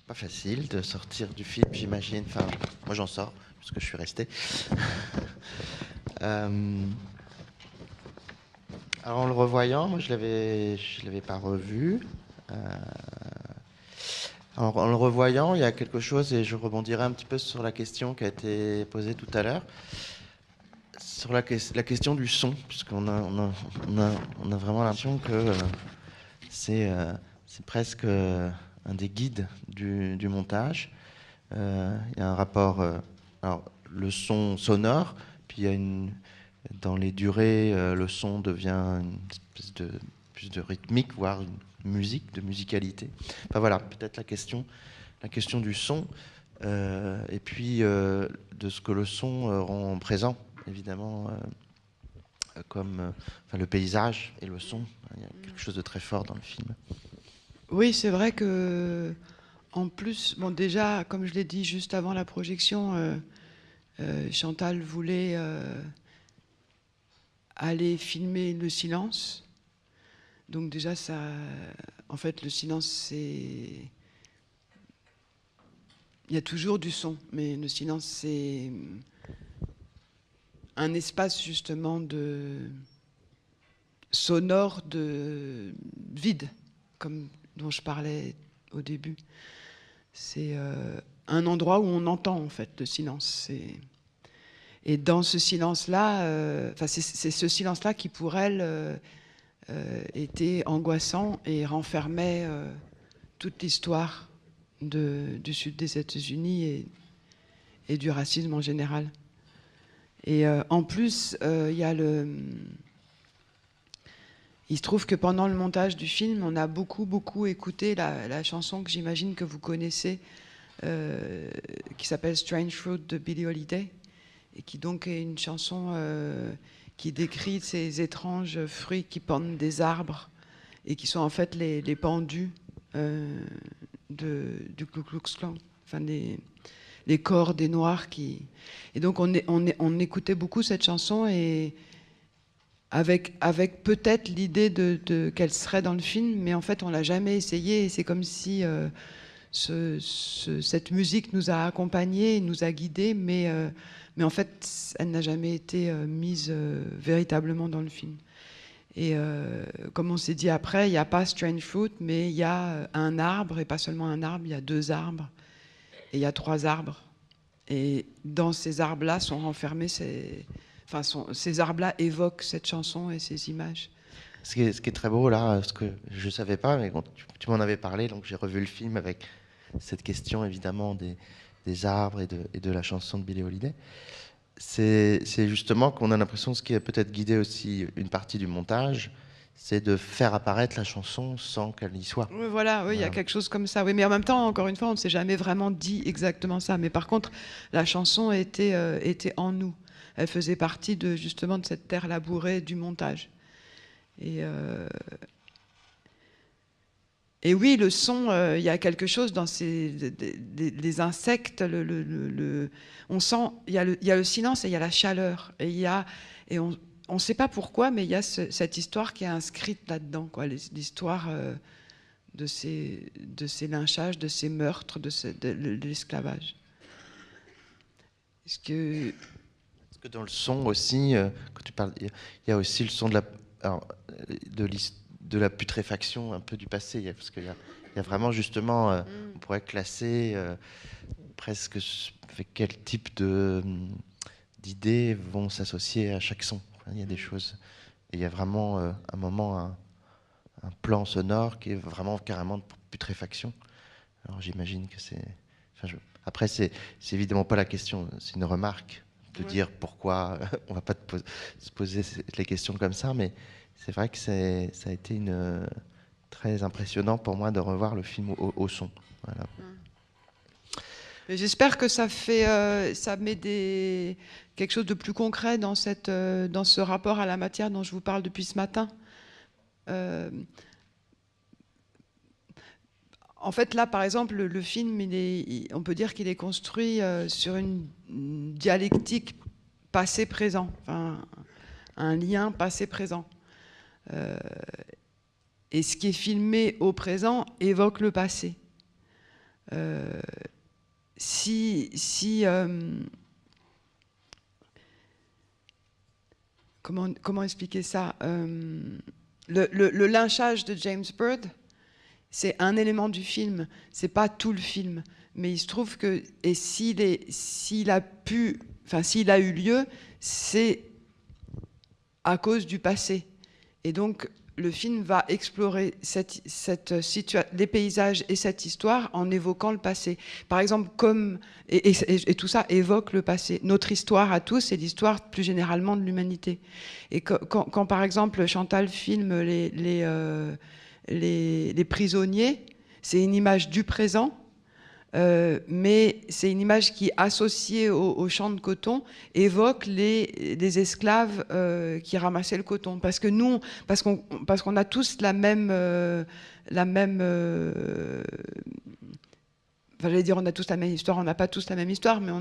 pas facile de sortir du film, j'imagine. Enfin, moi j'en sors, parce que je suis resté. Euh, alors en le revoyant, moi je l'avais pas revu. Euh, alors en le revoyant, il y a quelque chose, et je rebondirai un petit peu sur la question qui a été posée tout à l'heure, sur la question du son, puisqu'on on a vraiment l'impression que c'est c'est presque un des guides du montage. Il y a un rapport, alors le son sonore, puis il y a dans les durées, le son devient une espèce de plus de rythmique, voire une musique, de musicalité. Enfin voilà, peut-être la question du son, et puis de ce que le son rend présent, évidemment, comme enfin, le paysage et le son. Il y a quelque chose de très fort dans le film. Oui, c'est vrai que, en plus, bon, déjà, comme je l'ai dit juste avant la projection, Chantal voulait aller filmer le silence. Donc déjà, ça, en fait, le silence, c'est, il y a toujours du son, mais le silence, c'est un espace justement de sonore, de vide, comme dont je parlais au début. C'est un endroit où on entend en fait le silence. Et dans ce silence-là, c'est ce silence-là qui pour elle était angoissant et renfermait toute l'histoire du sud des États-Unis et du racisme en général. Et en plus, il se trouve que pendant le montage du film, on a beaucoup écouté la chanson que j'imagine que vous connaissez, qui s'appelle Strange Fruit de Billie Holiday, et qui donc est une chanson qui décrit ces étranges fruits qui pendent des arbres et qui sont en fait les pendus du Ku Klux Klan, enfin les corps des Noirs qui... Et donc on écoutait beaucoup cette chanson et avec peut-être l'idée qu'elle serait dans le film, mais en fait on l'a jamais essayé et c'est comme si cette musique nous a accompagnés, nous a guidés, mais en fait elle n'a jamais été mise véritablement dans le film. Et comme on s'est dit après, il n'y a pas Strange Fruit, mais il y a un arbre, et pas seulement un arbre, il y a 2 arbres, et il y a 3 arbres. Et dans ces arbres-là sont renfermés ces arbres-là évoquent cette chanson et ces images. Ce qui est très beau là, ce que je savais pas, mais quand tu m'en avais parlé, donc j'ai revu le film avec cette question évidemment des arbres et de la chanson de Billie Holiday. C'est justement qu'on a l'impression, ce qui a peut-être guidé aussi une partie du montage, c'est de faire apparaître la chanson sans qu'elle y soit. Oui, voilà, oui, il y a Voilà. quelque chose comme ça. Oui, mais en même temps, encore une fois, on ne s'est jamais vraiment dit exactement ça. Mais par contre, la chanson était en nous. Elle faisait partie justement de cette terre labourée du montage. Et, et oui, le son, il y a quelque chose dans les insectes. On sent, il y a le silence et il y a la chaleur. Et on ne sait pas pourquoi, mais il y a cette histoire qui est inscrite là-dedans, quoi. L'histoire de ces lynchages, de ces meurtres, de l'esclavage. Est-ce que... Parce que dans le son aussi, quand tu parles, il y a aussi le son de alors, de la putréfaction un peu du passé. Parce qu'il y a vraiment justement, on pourrait classer presque avec quel type d'idées vont s'associer à chaque son. Enfin, il y a des choses. Et il y a vraiment un moment, un plan sonore qui est vraiment carrément de putréfaction. Alors j'imagine que c'est. Enfin, après, c'est évidemment pas la question, c'est une remarque de Ouais. dire pourquoi on va pas se poser les questions comme ça, mais c'est vrai que ça a été très impressionnant pour moi de revoir le film au son. Voilà. Mais j'espère que ça met quelque chose de plus concret dans ce rapport à la matière dont je vous parle depuis ce matin. Euh, En fait, là, par exemple, le film, on peut dire qu'il est construit sur une dialectique passé-présent, enfin, un lien passé-présent. Et ce qui est filmé au présent évoque le passé. Comment expliquer ça, le lynchage de James Byrd, c'est un élément du film, c'est pas tout le film. Mais il se trouve que, et s'il a eu lieu, c'est à cause du passé. Et donc, le film va explorer les paysages et cette histoire en évoquant le passé. Par exemple, et tout ça évoque le passé. Notre histoire à tous, c'est l'histoire plus généralement de l'humanité. Et quand par exemple, Chantal filme les prisonniers, c'est une image du présent, mais c'est une image qui, associée au champ de coton, évoque les esclaves qui ramassaient le coton. Parce qu'on a tous la même j'allais dire, on a tous la même histoire, on n'a pas tous la même histoire, mais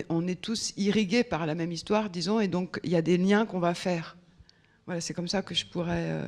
on est tous irrigués par la même histoire, disons, et donc il y a des liens qu'on va faire. Voilà, c'est comme ça que je pourrais